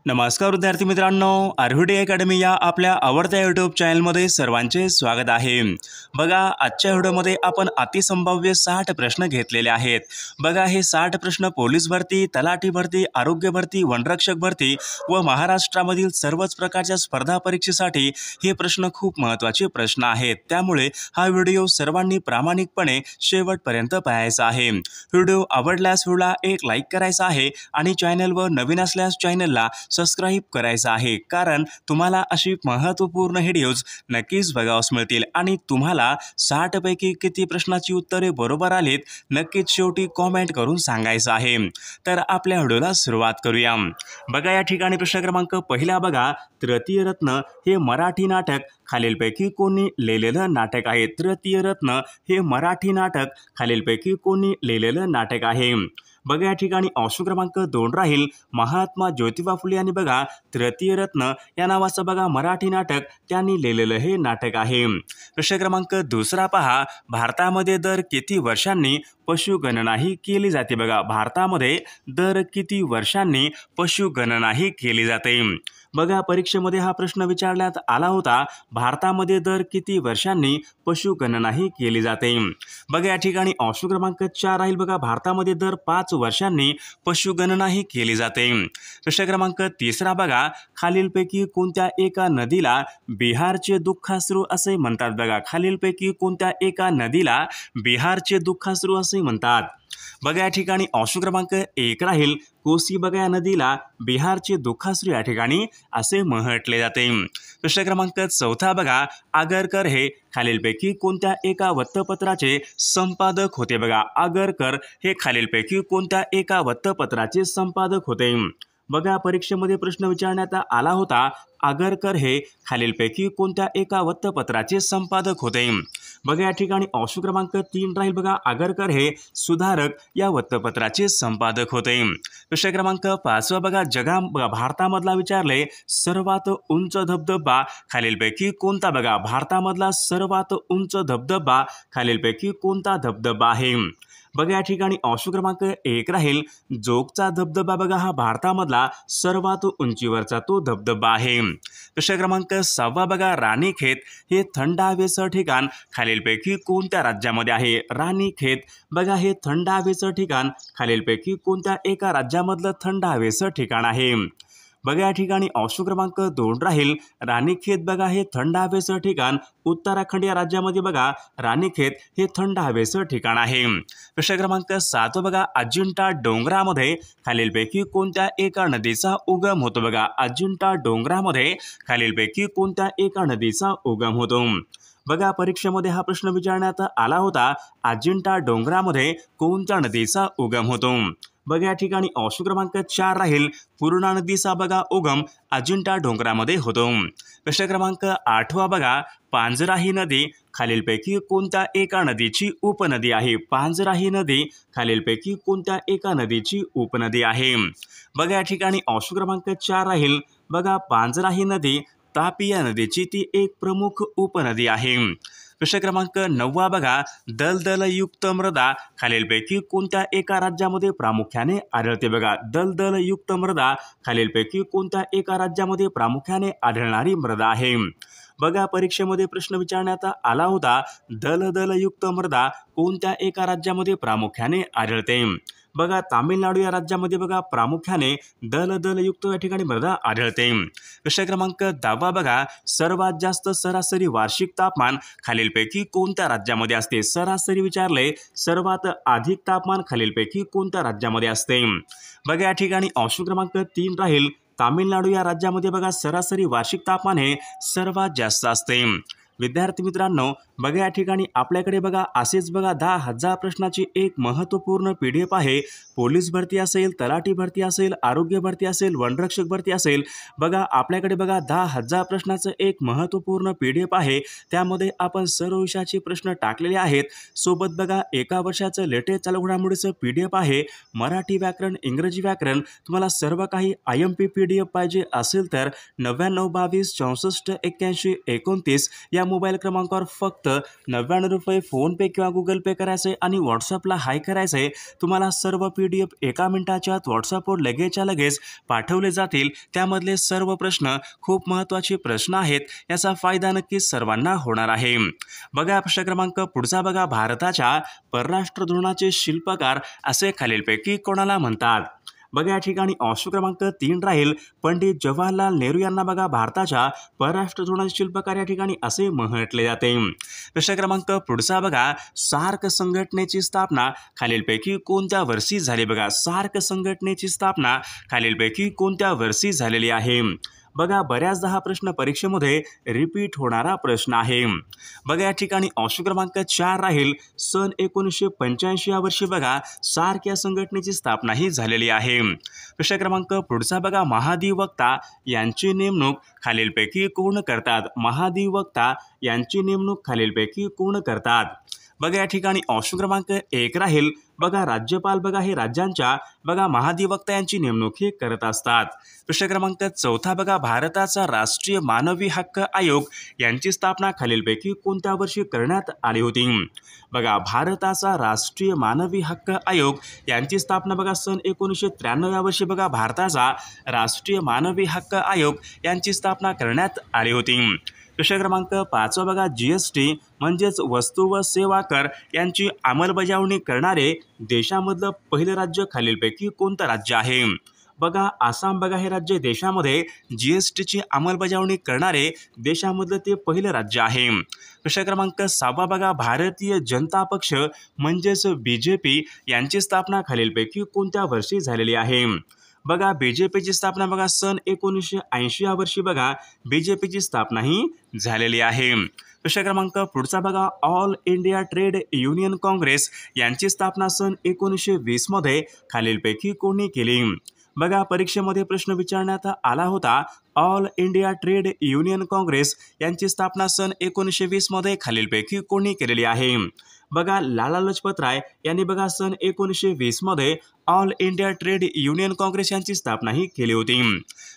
नमस्कार विद्यार्थी मित्रांनो, आरव्हीडी अकॅडमी या आपल्या आवडत्या यूट्यूब चॅनलमध्ये सर्वांचे स्वागत आहे। बघा, आजच्या व्हिडिओमध्ये आपण अतिसंभाव्य 60 प्रश्न घेतलेले आहेत। बघा, हे 60 प्रश्न पोलीस भरती, तलाठी भरती, आरोग्य भरती, वनरक्षक भरती व महाराष्ट्रामधील सर्वच प्रकारच्या स्पर्धा परीक्षेसाठी हे प्रश्न खूप महत्त्वाचे प्रश्न आहेत। त्यामुळे हा व्हिडिओ सर्वांनी प्रामाणिकपणे शेवटपर्यंत पाहायचा आहे। व्हिडिओ आवडल्यास व्हिडिओला एक लाईक करायचा आहे आणि चॅनलवर नवीन असल्यास चॅनलला सबस्क्राइब करायचं आहे, कारण तुम्हाला अशी महत्त्वपूर्ण व्हिडिओज नक्कीच बघावयास मिळतील। आणि तुम्हाला 60 पैकी किती प्रश्नाची उत्तरे बरोबर आलीत नक्कीच शेवटी कमेंट करून सांगायचं आहे। तर आपल्या व्हिडिओला सुरुवात करूया। बघा, या ठिकाणी प्रश्न क्रमांक पहिला बघा, तृतीय रत्न हे मराठी नाटक खालीलपैकी कोणी लिहिलेलं नाटक आहे? तृतीय रत्न हे मराठी नाटक खालीलपैकी कोणी लिहिलेलं नाटक आहे? बघा, या ठिकाणी ऑप्शन क्रमांक 2 राहील महात्मा ज्योतिबा फुले यांनी बघा तृतीय रत्न या नावाचं बघा मराठी नाटक त्यांनी लिहिलेलं हे नाटक आहे। प्रश्न क्रमांक दुसरा पहा, भारतामध्ये दर किती वर्षांनी पशुगणना ही केली जाते? बघा, भारतामध्ये दर किती वर्षांनी पशुगणना ही केली जाते? बघा, परीक्षेमध्ये हा प्रश्न विचारण्यात आला होता, भारतामध्ये दर किती वर्षांनी पशुगणना ही केली जाते? बघा, या ठिकाणी ऑप्शन क्रमांक 4 राहील बघा भारतामध्ये दर 5 वर्षांनी पशुगणना ही केली जाते। प्रश्न क्रमांक तिसरा बघा, खालीलपैकी कोणत्या एका नदीला बिहारचे दुःखाश्रू असे म्हणतात? बघा, खालीलपैकी कोणत्या एका नदीला बिहारचे दुःखाश्रू असे म्हणतात? बघा, या ठिकाणी ऑप्शन क्रमांक 1 राहील कोसी। बघा, या नदीला बिहारचे दुःखाश्रू या ठिकाणी असे म्हटले जाते। प्रश्न क्रमांक 4 बघा, आगरकर हे खालीलपैकी कोणत्या एका वृत्तपत्राचे संपादक होते? बघा, आगरकर हे खालीलपैकी कोणत्या एका वृत्तपत्राचे संपादक होते? बघा, परीक्षेमध्ये प्रश्न विचारण्यात आला होता, आगरकर हे खालीलपैकी कोणत्या एका वृत्तपत्राचे संपादक होते? बघा, या ठिकाणी ऑप्शन क्रमांक 3 राहील बघा आगरकर हे सुधारक या वृत्तपत्राचे संपादक होते। प्रश्न क्रमांक 5 बघा, भारतामधला विचारले सर्वात उंच धबधबा खालीलपैकी कोणता? बघा, भारतामधला सर्वात उंच धबधबा खालीलपैकी कोणता धबधबा आहे? बघा, या ठिकाणी ऑप्शन क्रमांक 1 राहील जोगचा धबधबा। बघा, हा भारतामधला सर्वात उंचीवरचा तो धबधबा आहे। प्रश्न क्रमांक 6 बघा, राणीखेत हे थंड हवेचं ठिकाण खालीलपैकी कोणत्या राज्यामध्ये आहे? राणीखेत बघा हे थंड हवेचं ठिकाण खालीलपैकी कोणत्या एका राज्यामधलं थंड हवेचं ठिकाण आहे? बघा, या ठिकाणी ऑप्शन क्रमांक 2 राहील राणीखेत। बघा, हे थंड हवेचं ठिकाण उत्तराखंड या राज्यामध्ये बघा राणीखेत हे थंड हवेचं ठिकाण आहे। प्रश्न क्रमांक 7 बघा, अजिंठा डोंगरामध्ये खालीलपैकी कोणत्या एका नदीचा उगम होतो? बघा, अजिंठा डोंगरामध्ये खालीलपैकी कोणत्या एका नदीचा उगम होतो? बघा, परीक्षेमध्ये हा प्रश्न विचारण्यात आला होता, अजिंठा डोंगरामध्ये कोणत्या नदीचा उगम होतो? बघा, या ठिकाणी ऑप्शन क्रमांक 4 राहील पूर्णा नदीचा बघा उगम अजिंठा डोंगरामध्ये होतो। प्रश्न क्रमांक 8 बघा, पांझरा ही नदी खालीलपैकी कोणत्या एका नदीची उपनदी आहे? पांझरा ही नदी खालीलपैकी कोणत्या एका नदीची उपनदी आहे? बघा, या ठिकाणी ऑप्शन क्रमांक 4 राहील बघा पांझरा ही नदी तापी या नदीची ती एक प्रमुख उपनदी आहे। प्रश्न क्रमांक 9 बघा, दलदलयुक्त मृदा खालीलपैकी कोणत्या एका राज्यामध्ये प्रामुख्याने आढळते? बघा, दलदलयुक्त मृदा खालीलपैकी कोणत्या एका राज्यामध्ये प्रामुख्याने आढळणारी मृदा आहे? बघा, परीक्षेमध्ये प्रश्न विचारण्यात आला होता, दलदलयुक्त मृदा कोणत्या एका राज्यामध्ये प्रामुख्याने आढळते? बघा, तामिळनाडू या राज्यामध्ये बघा प्रामुख्याने दलदलयुक्त या ठिकाणी मृदा आढळते। प्रश्न क्रमांक 10 बघा, सर्वात जास्त सरासरी वार्षिक तापमान खालीलपैकी कोणत्या राज्यामध्ये असते? सरासरी विचारले सर्वात अधिक तापमान खालीलपैकी कोणत्या राज्यामध्ये असते? बघा, या ठिकाणी ऑप्शन क्रमांक 3 राहील तामिळनाडू या राज्यामध्ये बघा सरासरी वार्षिक तापमान हे सर्वात जास्त असते। विद्यार्थी मित्रांनो, बघा, या ठिकाणी आपल्याकडे बघा असेच बघा 10,000 प्रश्नाची एक महत्त्वपूर्ण PDF आहे। पोलीस भरती असेल, तलाठी भरती असेल, आरोग्य भरती असेल, वनरक्षक भरती असेल, बघा आपल्याकडे बघा 10,000 प्रश्नाचं एक महत्त्वपूर्ण PDF आहे। त्यामध्ये आपण सर्व विषयाचे प्रश्न टाकलेले आहेत। सोबत बघा एका वर्षाचं लेटेस्ट चालू घडामोडीचं PDF आहे। मराठी व्याकरण, इंग्रजी व्याकरण, तुम्हाला सर्व काही IMP PDF पाहिजे असेल तर 99 22 64 81 29 या मोबाईल क्रमांकावर फक्त 99 रुपये फोनपे किंवा गुगल पे करायचे आणि व्हॉट्सअपला हाय करायचे। तुम्हाला सर्व PDF एका मिनिटाच्या आत व्हॉट्सअपवर लगेचच्या लगेच पाठवले जातील। त्यामधले सर्व प्रश्न खूप महत्त्वाचे प्रश्न आहेत, याचा फायदा नक्कीच सर्वांना होणार आहे। बघा प्रश्न क्रमांक पुढचा बघा, भारताच्या परराष्ट्र धोरणाचे शिल्पकार असे खालीलपैकी कोणाला म्हणतात? बघा या ठिकाणी ऑप्शन क्रमांक 3 राहील पंडित जवाहरलाल नेहरू यांना बघा भारताच्या परराष्ट्र धोरणाचे शिल्पकार या ठिकाणी असे म्हटले जाते। प्रश्न क्रमांक पुढचा बघा, सार्क संघटनेची स्थापना खालीलपैकी कोणत्या वर्षी झाली? बघा सार्क संघटनेची स्थापना खालीलपैकी कोणत्या वर्षी झालेली आहे? बघा बऱ्याचदा हा प्रश्न परीक्षेमध्ये रिपीट होणारा प्रश्न आहे। बघा या ठिकाणी ऑप्शन क्रमांक 4 राहील सन 1985 या वर्षी बघा सार्क या संघटनेची स्थापना ही झालेली आहे। प्रश्न क्रमांक पुढचा बघा, महाधिवक्ता यांची नेमणूक खालीलपैकी कोण करतात? महाधिवक्ता यांची नेमणूक खालीलपैकी कोण करतात? बघा या ठिकाणी ऑप्शन क्रमांक 1 राहील बघा राज्यपाल बघा हे राज्यांच्या बघा महाधिवक्ता यांची नेमणूक हे करत असतात। प्रश्न क्रमांक 4 बघा, भारताचा राष्ट्रीय मानवी हक्क आयोग यांची स्थापना खालीलपैकी कोणत्या वर्षी करण्यात आली होती? बघा भारताचा राष्ट्रीय मानवी हक्क आयोग यांची स्थापना बघा सन 1993 या वर्षी बघा भारताचा राष्ट्रीय मानवी हक्क आयोग यांची स्थापना करण्यात आली होती। प्रश्न क्रमांक 5 बघा, GST म्हणजेच वस्तू व सेवा कर यांची अंमलबजावणी करणारे देशामधलं पहिलं राज्य खालीलपैकी कोणतं राज्य आहे? बघा आसाम बघा हे राज्य देशामध्ये GSTची अंमलबजावणी करणारे देशामधलं ते पहिलं राज्य आहे। प्रश्न क्रमांक 6 बघा, भारतीय जनता पक्ष म्हणजेच BJP यांची स्थापना खालीलपैकी कोणत्या वर्षी झालेली आहे? बघा BJPची स्थापना बघा सन 1980 या वर्षी बघा BJPची स्थापना ही झालेली आहे। प्रश्न क्रमांक पुढचा बघा, all India trade union Congress यांची स्थापना सन 1920 मध्ये खालीलपैकी कोणी केली? बघा परीक्षेमध्ये प्रश्न विचारण्यात आला होता, all India trade union Congress यांची स्थापना सन 1920 मध्ये खालीलपैकी कोणी केलेली आहे? बघा लाला लजपत राय यांनी बघा सन 1920 मध्ये all India trade union Congress यांची स्थापना ही केली होती।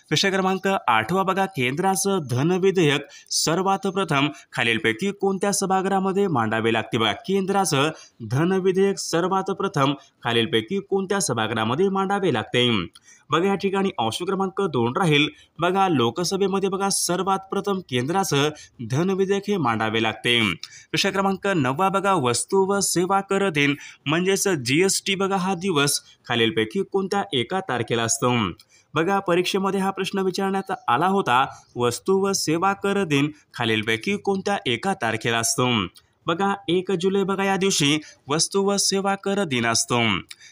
प्रश्न क्रमांक 8 बघा, केंद्राचं धन विधेयक सर्वात प्रथम खालीलपैकी कोणत्या सभागृहामध्ये मांडावे लागते? बघा केंद्राचं धन विधेयक सर्वात प्रथम खालीलपैकी कोणत्या सभागृहामध्ये मांडावे लागते? बघा या ठिकाणी ऑप्शन क्रमांक 2 राहील बघा लोकसभेमध्ये बघा सर्वात प्रथम केंद्राचं धन विधेयक हे मांडावे लागते। प्रश्न क्रमांक 9 बघा, वस्तू व सेवा कर दिन म्हणजेच GST बघा हा दिवस खालीलपैकी कोणत्या एका तारखेला असतो? बघा परीक्षेमध्ये हा प्रश्न विचारण्यात आला होता, वस्तू व सेवा कर दिन खालीलपैकी कोणत्या एका तारखेला असतो? बघा 1 जुलै बघा या दिवशी वस्तू व सेवा कर दिन असतो।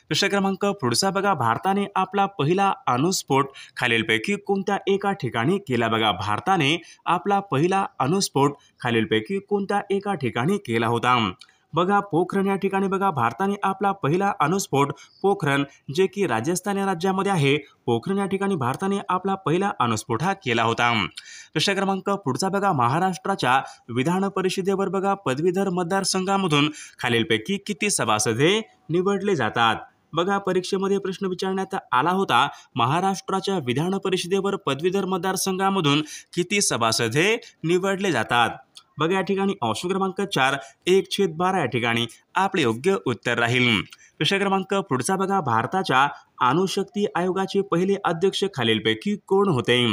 प्रश्न क्रमांक पुढचा बघा, भारताने आपला पहिला अणुस्फोट खालीलपैकी कोणत्या एका ठिकाणी केला? बघा भारताने आपला पहिला अणुस्फोट खालीलपैकी कोणत्या एका ठिकाणी केला होता? बघा पोखरण या ठिकाणी बघा भारताने आपला पहिला अणुस्फोट पोखरण जे की राजस्थान या राज्यामध्ये आहे, पोखरण या ठिकाणी भारताने आपला पहिला अणुस्फोट हा केला होता। प्रश्न क्रमांक पुढचा बघा, महाराष्ट्राच्या विधान परिषदेवर बघा पदवीधर मतदारसंघामधून खालीलपैकी किती सभासद हे निवडले जातात? बघा परीक्षेमध्ये प्रश्न विचारण्यात आला होता, महाराष्ट्राच्या विधान परिषदेवर पदवीधर मतदारसंघामधून किती सभासद हे निवडले जातात? बघा या ठिकाणी ऑप्शन क्रमांक 4 1/12 या ठिकाणी आपले योग्य उत्तर राहील। प्रश्न क्रमांक पुढचा बघा, भारताच्या अणुशक्ती आयोगाचे पहिले अध्यक्ष खालीलपैकी कोण होते?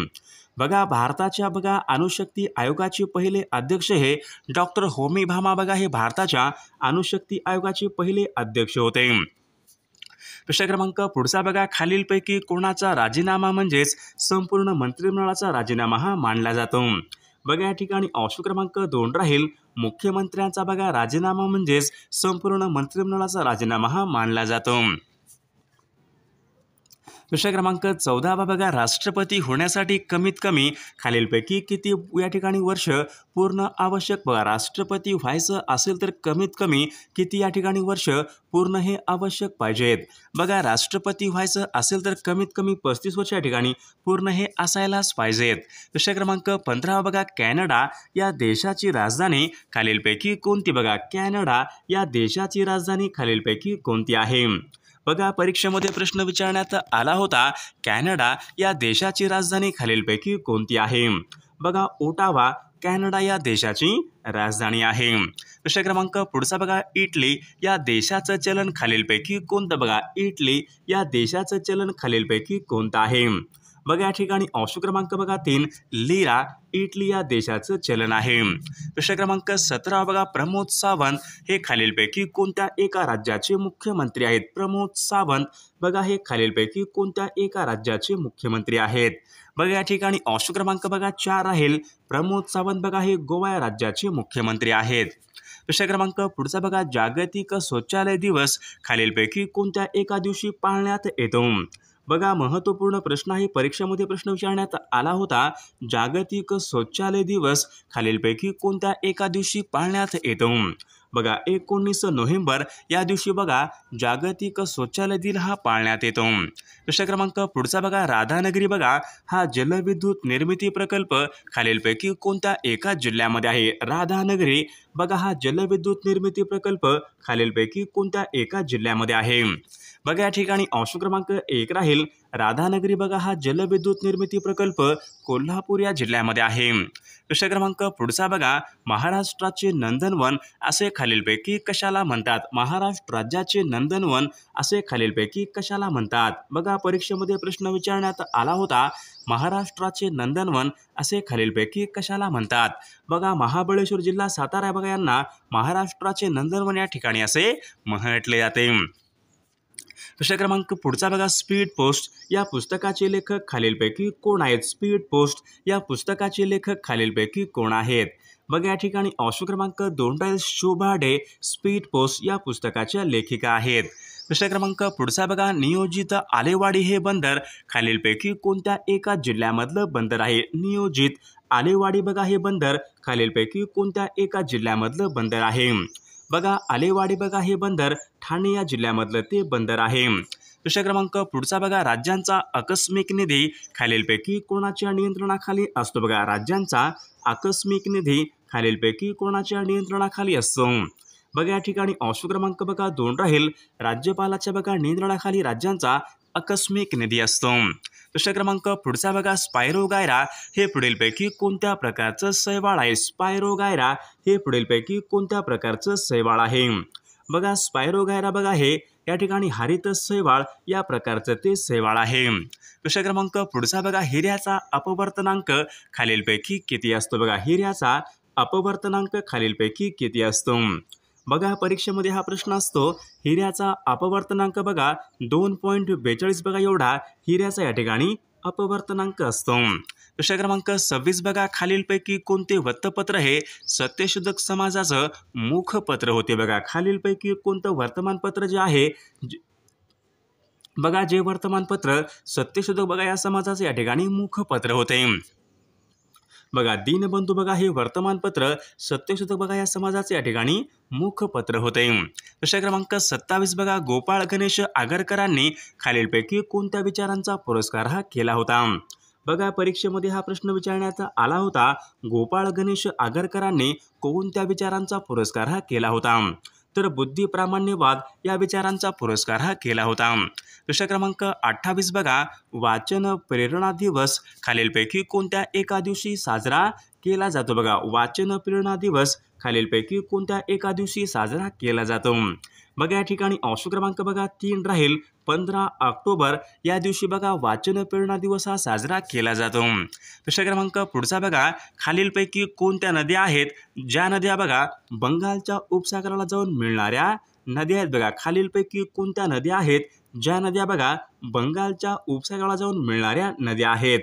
बघा भारताच्या बघा अणुशक्ती आयोगाचे पहिले अध्यक्ष हे डॉक्टर होमी भाभा बघा हे भारताच्या अणुशक्ती आयोगाचे पहिले अध्यक्ष होते। प्रश्न क्रमांक पुढचा बघा, खालीलपैकी कोणाचा राजीनामा म्हणजेच संपूर्ण मंत्रिमंडळाचा राजीनामा हा मानला जातो? बघा या ठिकाणी ऑप्शन क्रमांक 2 राहील मुख्यमंत्र्यांचा बघा राजीनामा म्हणजेच संपूर्ण मंत्रिमंडळाचा राजीनामा हा मानला जातो। प्रश्न क्रमांक 14 बघा, राष्ट्रपती होण्यासाठी कमीत कमी खालीलपैकी किती या ठिकाणी वर्ष पूर्ण आवश्यक? बघा राष्ट्रपती व्हायचं असेल तर कमीत कमी किती या ठिकाणी वर्ष पूर्ण हे आवश्यक पाहिजेत? बघा राष्ट्रपती व्हायचं असेल तर कमीत कमी 35 वर्ष या ठिकाणी पूर्ण हे असायलाच पाहिजेत। प्रश्न क्रमांक 15 बघा, कॅनडा या देशाची राजधानी खालीलपैकी कोणती? बघा कॅनडा या देशाची राजधानी खालीलपैकी कोणती आहे? बघा परीक्षेमध्ये प्रश्न विचारण्यात आला होता, कॅनडा या देशाची राजधानी खालीलपैकी कोणती आहे? बघा ओटावा, कॅनडा या देशाची राजधानी आहे। प्रश्न क्रमांक पुढचा बघा, इटली या देशाचं चलन खालीलपैकी कोणतं? बघा, इटली या देशाचं चलन खालीलपैकी कोणतं आहे? बघा या ठिकाणी ऑप्शन क्रमांक बघा 3 लिरा इटली या देशाचं चलन आहे। प्रश्न क्रमांक 17 बघा, प्रमोद सावंत हे खालीलपैकी कोणत्या एका राज्याचे मुख्यमंत्री आहेत? प्रमोद सावंत बघा हे खालीलपैकी कोणत्या एका राज्याचे मुख्यमंत्री आहेत? बघा या ठिकाणी ऑप्शन क्रमांक बघा 4 राहील, प्रमोद सावंत बघा हे गोवा या राज्याचे मुख्यमंत्री आहेत। प्रश्न क्रमांक पुढचा बघा, जागतिक शौचालय दिवस खालीलपैकी कोणत्या एका दिवशी पाळण्यात येतो? बघा महत्त्वपूर्ण प्रश्न आहे, परीक्षेमध्ये प्रश्न विचारण्यात आला होता। जागतिक शौचालय दिवस खालीलपैकी कोणत्या एका दिवशी पाळण्यात येतो? बघा 19 नोव्हेंबर या दिवशी बघा जागतिक शौचालय दिन हा पाळण्यात येतो। प्रश्न क्रमांक पुढचा बघा, राधानगरी बघा हा जलविद्युत निर्मिती प्रकल्प खालीलपैकी कोणत्या एका जिल्ह्यामध्ये आहे? राधानगरी बघा हा जलविद्युत निर्मिती प्रकल्प खालीलपैकी कोणत्या एका जिल्ह्यामध्ये आहे? बघा या ठिकाणी ऑप्शन क्रमांक 1 राहील, राधानगरी बघा हा जलविद्युत निर्मिती प्रकल्प कोल्हापूर या जिल्ह्यामध्ये आहे। प्रश्न क्रमांक पुढचा बघा, महाराष्ट्राचे नंदनवन असे खालीलपैकी कशाला म्हणतात? महाराष्ट्र राज्याचे नंदनवन असे खालीलपैकी कशाला म्हणतात? बघा परीक्षेमध्ये प्रश्न विचारण्यात आला होता, महाराष्ट्राचे नंदनवन असे खालीलपैकी कशाला म्हणतात? बघा महाबळेश्वर जिल्हा सातारा बघा यांना महाराष्ट्राचे नंदनवन या ठिकाणी असे म्हटले जाते। प्रश्न क्रमांक पुढचा बघा, स्पीड पोस्ट या पुस्तकाचे लेखक खालीलपैकी कोण आहेत? स्पीड पोस्ट या पुस्तकाचे लेखक खालीलपैकी कोण आहेत? बघा या ठिकाणी ऑप्शन क्रमांक 2 राहील, शोभा डे स्पीड पोस्ट या पुस्तकाच्या लेखिका आहेत। प्रश्न क्रमांक पुढचा बघा, नियोजित आलेवाडी हे बंदर खालीलपैकी कोणत्या एका जिल्ह्यामधलं बंदर आहे? नियोजित आलेवाडी बघा हे बंदर खालीलपैकी कोणत्या एका जिल्ह्यामधलं बंदर आहे? बघा आलेवाडी बघा हे बंदर ठाणे या जिल्ह्यामधलं ते बंदर आहे। प्रश्न क्रमांक पुढचा बघा, राज्यांचा आकस्मिक निधी खालीलपैकी कोणाच्या नियंत्रणाखाली असतो? बघा राज्यांचा आकस्मिक निधी खालीलपैकी कोणाच्या नियंत्रणाखाली असतो? बघा या ठिकाणी ऑप्शन क्रमांक बघा 2 राहील, राज्यपालाच्या बघा नियंत्रणाखाली राज्यांचा आकस्मिक निधी असतो। प्रश्न क्रमांक पुढचा बघा, स्पायरोगायरा हे पुढीलपैकी कोणत्या प्रकारचं शैवाल आहे? स्पायरोगायरा हे पुढीलपैकी कोणत्या प्रकारचं शैवाल आहे? बघा स्पायरोगायरा बघा हे या ठिकाणी हरित शैवाल या प्रकारचं ते शैवाल आहे। प्रश्न क्रमांक पुढचा बघा, हिऱ्याचा अपवर्तनांक खालीलपैकी किती असतो? बघा हिऱ्याचा अपवर्तनांक खालीलपैकी किती असतो? बघा परीक्षेमध्ये हा प्रश्न असतो, हिऱ्याचा अपवर्तनांक बघा 2.42 बघा एवढा हिऱ्याचा या ठिकाणी अपवर्तनांक असतो। प्रश्न क्रमांक 26 बघा, खालीलपैकी कोणते वृत्तपत्र हे सत्यशोधक समाजाचं मुखपत्र होते? बघा खालीलपैकी कोणतं वर्तमानपत्र जे आहे बघा जे वर्तमानपत्र सत्यशोधक बघा या समाजाचं या ठिकाणी मुखपत्र होते? बघा दीनबंधू बघा हे वर्तमानपत्र सत्यशोधक बघा या समाजाचे या ठिकाणी मुखपत्र होते। प्रश्न क्रमांक 27 बघा, गोपाळ गणेश आगरकरांनी खालीलपैकी कोणत्या विचारांचा पुरस्कार हा केला होता? बघा परीक्षेमध्ये हा प्रश्न विचारण्यात आला होता, गोपाळ गणेश आगरकरांनी कोणत्या विचारांचा पुरस्कार हा केला होता? तर बुद्धिप्रामाण्यवाद या विचारांचा पुरस्कार हा केला होता। प्रश्न क्रमांक 28 बघा, वाचन प्रेरणा दिवस खालीलपैकी कोणत्या एका दिवशी साजरा केला जातो? बघा वाचन प्रेरणा दिवस खालीलपैकी कोणत्या एका दिवशी साजरा केला जातो? बघा या ठिकाणी ऑप्शन क्रमांक बघा 3 राहील, 15 ऑक्टोबर या दिवशी बघा वाचन प्रेरणा दिवस हा साजरा केला जातो। प्रश्न क्रमांक पुढचा बघा, खालीलपैकी कोणत्या नद्या आहेत ज्या नद्या बघा बंगालच्या उपसागराला जाऊन मिळणाऱ्या नद्या आहेत? बघा खालीलपैकी कोणत्या नद्या आहेत ज्या नद्या बघा बंगालच्या उपसागराला जाऊन मिळणाऱ्या नद्या आहेत?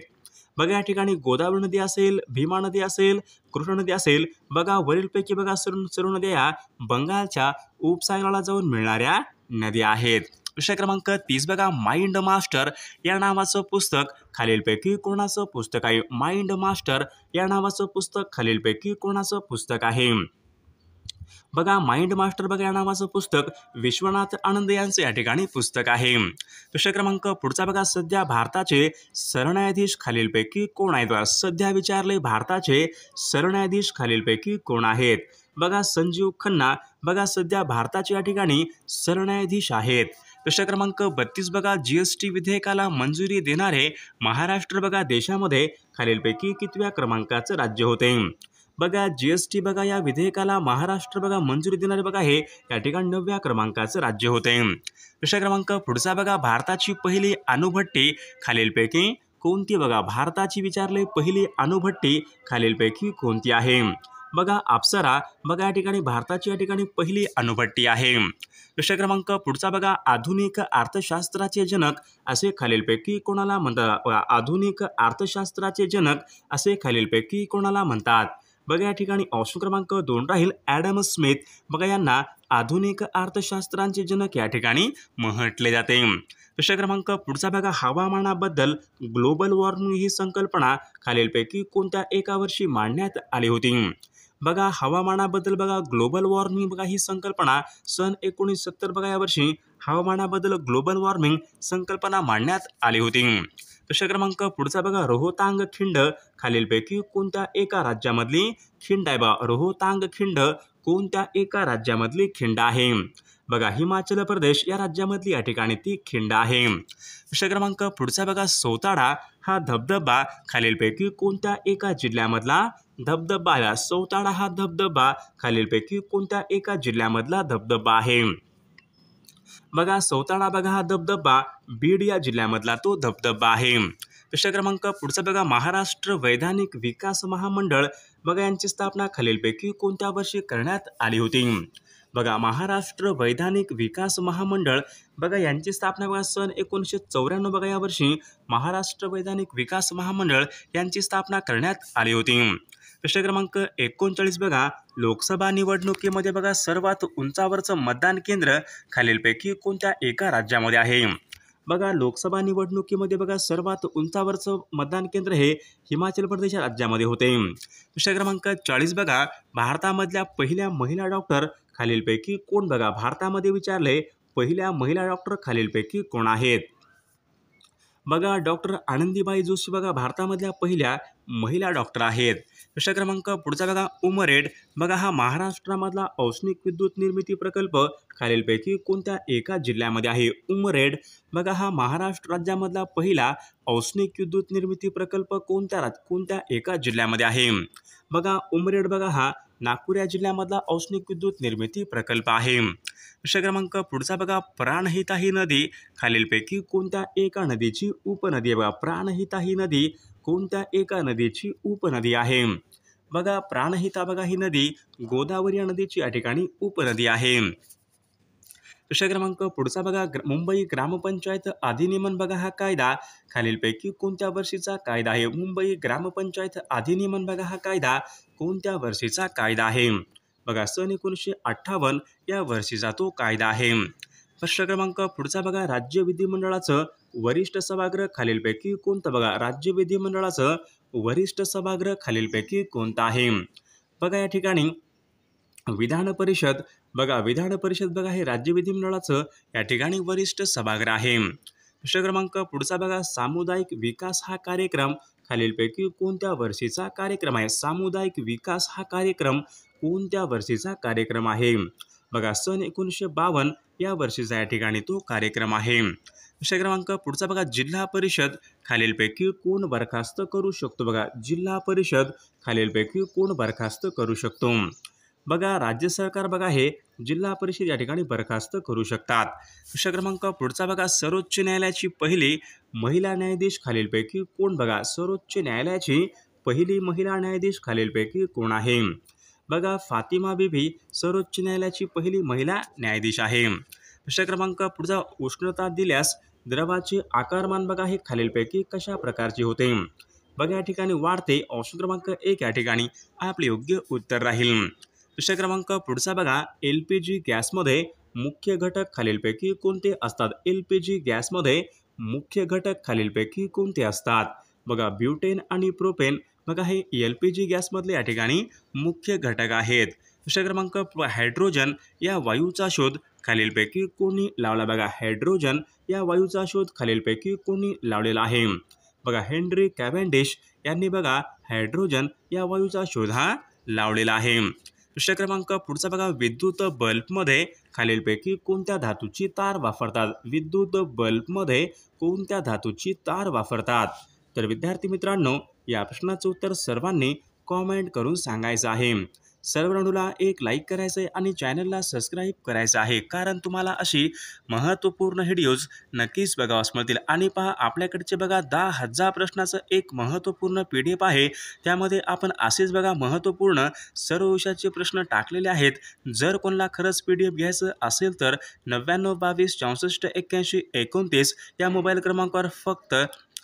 बघा या ठिकाणी गोदावरी नदी असेल, भीमा नदी असेल, कृष्णा नदी असेल, बघा वरीलपैकी बघा सर्व नद्या या बंगालच्या उपसागराला जाऊन मिळणाऱ्या नद्या आहेत। प्रश्न क्रमांक 30 बघा, माइंड मास्टर या नावाचं पुस्तक खालीलपैकी कोणाचं पुस्तक आहे? माइंड मास्टर या नावाचं पुस्तक खालीलपैकी कोणाचं पुस्तक आहे? बघा माइंड मास्टर बघा या नावाचं पुस्तक विश्वनाथ आनंद यांचे या ठिकाणी पुस्तक आहे। प्रश्न क्रमांक पुढचा बघा, सध्या भारताचे सरन्यायाधीश खालीलपैकी कोण आहेत? सध्या विचारले भारताचे सरन्यायाधीश खालीलपैकी कोण आहेत? बघा संजीव खन्ना बघा सध्या भारताचे या ठिकाणी सरन्यायाधीश आहेत। प्रश्न क्रमांक 32 बघा, जीएसटी विधेयकाला मंजुरी देणारे महाराष्ट्र बघा देशामध्ये खालीलपैकी कितव्या क्रमांकाचं राज्य होते? बघा जीएसटी बघा या विधेयकाला महाराष्ट्र बघा मंजुरी देणारे बघा हे या ठिकाणी 9व्या क्रमांकाचं राज्य होते। प्रश्न क्रमांक पुढचा बघा भारताची पहिली अणुभट्टी खालीलपैकी कोणती बघा भारताची विचारले पहिली अणुभट्टी खालीलपैकी कोणती आहे? बघा अप्सरा बघा या ठिकाणी भारताची या ठिकाणी पहिली अणुभट्टी आहे। प्रश्न क्रमांक पुढचा बघा आधुनिक अर्थशास्त्राचे जनक असे खालीलपैकी कोणाला म्हणतात? बघा आधुनिक अर्थशास्त्राचे जनक असे खालीलपैकी कोणाला म्हणतात? बघा या ठिकाणी ऑप्शन क्रमांक 2 राहील ॲडम स्मिथ बघा यांना आधुनिक अर्थशास्त्रांचे जनक या ठिकाणी म्हटले जाते। प्रश्न क्रमांक पुढचा बघा हवामानाबद्दल ग्लोबल वॉर्मिंग ही संकल्पना खालीलपैकी कोणत्या एका वर्षी मांडण्यात आली होती? बघा हवामानाबद्दल बघा ग्लोबल वॉर्मिंग बघा ही संकल्पना सन 1970 बघा या वर्षी हवामानाबद्दल ग्लोबल वॉर्मिंग संकल्पना मांडण्यात आली होती। प्रश्न क्रमांक पुढचा बघा रोहतांग खिंड खालीलपैकी कोणत्या एका राज्यामधली खिंड आहे? बघा रोहतांग खिंड कोणत्या एका राज्यामधली खिंड आहे? बघा हिमाचल प्रदेश या राज्यामधली या ठिकाणी ती खिंड आहे। प्रश्न क्रमांक पुढचा बघा सौताडा हा धबधबा खालीलपैकी कोणत्या एका जिल्ह्यामधला धबधबा आहे? सौताडा हा धबधबा खालीलपैकी कोणत्या एका जिल्ह्यामधला धबधबा आहे? बघा सौताडा बघा हा धबधबा बीड या जिल्ह्यामधला तो धबधबा आहे। प्रश्न क्रमांक पुढचा बघा महाराष्ट्र वैधानिक विकास महामंडळ बघा यांची स्थापना खालीलपैकी कोणत्या वर्षी करण्यात आली होती? बघा महाराष्ट्र वैधानिक विकास महामंडळ बघा यांची स्थापना बघा सन 1994 बघा या वर्षी महाराष्ट्र वैधानिक विकास महामंडळ यांची स्थापना करण्यात आली होती। प्रश्न क्रमांक 39 बघा लोकसभा निवडणुकीमध्ये बघा सर्वात उंचावरचं मतदान केंद्र खालीलपैकी कोणत्या एका राज्यामध्ये आहे? बघा लोकसभा निवडणुकीमध्ये बघा सर्वात उंचावरचं मतदान केंद्र हे हिमाचल प्रदेश या राज्यामध्ये होते। प्रश्न क्रमांक 40 बघा भारतामधल्या पहिल्या महिला डॉक्टर खालीलपैकी कोण? बघा भारतामध्ये विचारले पहिल्या महिला डॉक्टर खालीलपैकी कोण आहेत? बघा डॉक्टर आनंदीबाई जोशी बघा भारतामधल्या पहिल्या महिला डॉक्टर आहेत। प्रश्न क्रमांक पुढचा बघा उमरेड बघा हा महाराष्ट्रामधला औष्णिक विद्युत निर्मिती प्रकल्प खालीलपैकी कोणत्या एका जिल्ह्यामध्ये आहे? उमरेड बघा हा महाराष्ट्र राज्यामधला पहिला औष्णिक विद्युत निर्मिती प्रकल्प कोणत्या एका जिल्ह्यामध्ये आहे? बघा उमरेड बघा हा नागपूर या जिल्ह्यामधला औष्णिक विद्युत निर्मिती प्रकल्प आहे। प्रश्न क्रमांक पुढचा बघा प्राणहिता ही नदी खालीलपैकी कोणत्या एका नदीची उपनदी आहे? बघा प्राणहिता ही नदी कोणत्या एका नदीची उपनदी आहे? बघा प्राणहिता बघा ही नदी गोदावरी या नदीची या ठिकाणी उपनदी आहे। प्रश्न क्रमांक पुढचा बघा मुंबई ग्रामपंचायत अधिनियमन बघा हा कायदा खालीलपैकी कोणत्या वर्षीचा कायदा आहे? मुंबई ग्रामपंचायत अधिनियमन बघा हा कायदा कोणत्या वर्षीचा कायदा आहे? बघा सन 1958 या वर्षीचा तो कायदा आहे। प्रश्न क्रमांक पुढचा बघा राज्य विधिमंडळाचं वरिष्ठ सभागृह खालीलपैकी कोणतं? बघा राज्य विधिमंडळाचं वरिष्ठ सभागृह खालीलपैकी कोणतं आहे? बघा या ठिकाणी विधान परिषद बघा हे राज्य विधिमंडळाचं या ठिकाणी वरिष्ठ सभागृह आहे। प्रश्न क्रमांक पुढचा बघा सामुदायिक विकास हा कार्यक्रम खालीलपैकी कोणत्या वर्षीचा कार्यक्रम आहे? सामुदायिक विकास हा कार्यक्रम कोणत्या वर्षीचा कार्यक्रम आहे? बघा सन 1952 या वर्षीचा या ठिकाणी तो कार्यक्रम आहे। प्रश्न क्रमांक पुढचा बघा जिल्हा परिषद खालीलपैकी कोण बरखास्त करू शकतो? बघा जिल्हा परिषद खालीलपैकी कोण बरखास्त करू शकतो? बघा राज्य सरकार बघा हे जिल्हा परिषद या ठिकाणी बरखास्त करू शकतात। प्रश्न क्रमांक पुढचा बघा सर्वोच्च न्यायालयाची पहिली महिला न्यायाधीश खालीलपैकी कोण? बघा सर्वोच्च न्यायालयाची पहिली महिला न्यायाधीश खालीलपैकी कोण आहे? बघा फातिमा बीबी सर्वोच्च न्यायालयाची पहिली महिला न्यायाधीश आहे। प्रश्न क्रमांक पुढचा उष्णता दिल्यास द्रवाचे आकारमान बघा हे खालीलपैकी कशा प्रकारचे होते? बघा या ठिकाणी वाढते। ऑप्शन क्रमांक 1 या ठिकाणी आपले योग्य उत्तर राहील। प्रश्न क्रमांक पुढचा बघा LPG गॅसमध्ये मुख्य घटक खालीलपैकी कोणते असतात? LPG गॅसमध्ये मुख्य घटक खालीलपैकी कोणते असतात? बघा ब्युटेन आणि प्रोपेन बघा हे LPG गॅसमधले या ठिकाणी मुख्य घटक आहेत। प्रश्न क्रमांक हायड्रोजन या वायूचा शोध खालीलपैकी कोणी लावला? बघा हायड्रोजन या वायूचा शोध खालीलपैकी कोणी लावलेला आहे? बघा हेनरी कॅव्हेंडिश यांनी बघा हायड्रोजन या वायूचा शोध हा लावलेला आहे। प्रश्न क्रमांक पुढचा बघा विद्युत बल्बमध्ये खालीलपैकी कोणत्या धातूची तार वापरतात? विद्युत बल्बमध्ये कोणत्या धातूची तार वापरतात? तर विद्यार्थी मित्रांनो या प्रश्नाचं उत्तर सर्वांनी कॉमेंट करून सांगायचं आहे. सर्व बंधूला एक लाईक करायचं आहे आणि चॅनलला सबस्क्राईब करायचं आहे, कारण तुम्हाला अशी महत्त्वपूर्ण व्हिडिओज नक्कीच बघावास मिळतील. आणि पहा, आपल्याकडचे बघा 10,000 प्रश्नाचं एक महत्त्वपूर्ण PDF आहे. त्यामध्ये आपण असेच बघा महत्त्वपूर्ण सर्व विषयाचे प्रश्न टाकलेले आहेत. जर कोणाला खरंच PDF घ्यायचं असेल तर 9922648129 या मोबाईल क्रमांकावर फक्त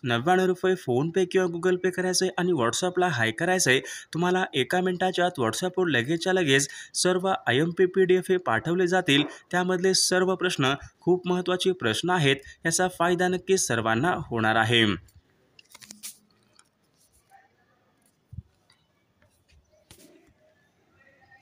99 रुपये फोनपे किंवा गुगल पे करायचं आहे आणि व्हॉट्सअपला हाय करायचं आहे. तुम्हाला एका मिनिटाच्या आत व्हॉट्सअपवर लगेचच्या लगेच सर्व IMP PDF हे पाठवले जातील. त्यामधले सर्व प्रश्न खूप महत्त्वाचे प्रश्न आहेत. याचा फायदा नक्कीच सर्वांना होणार आहे.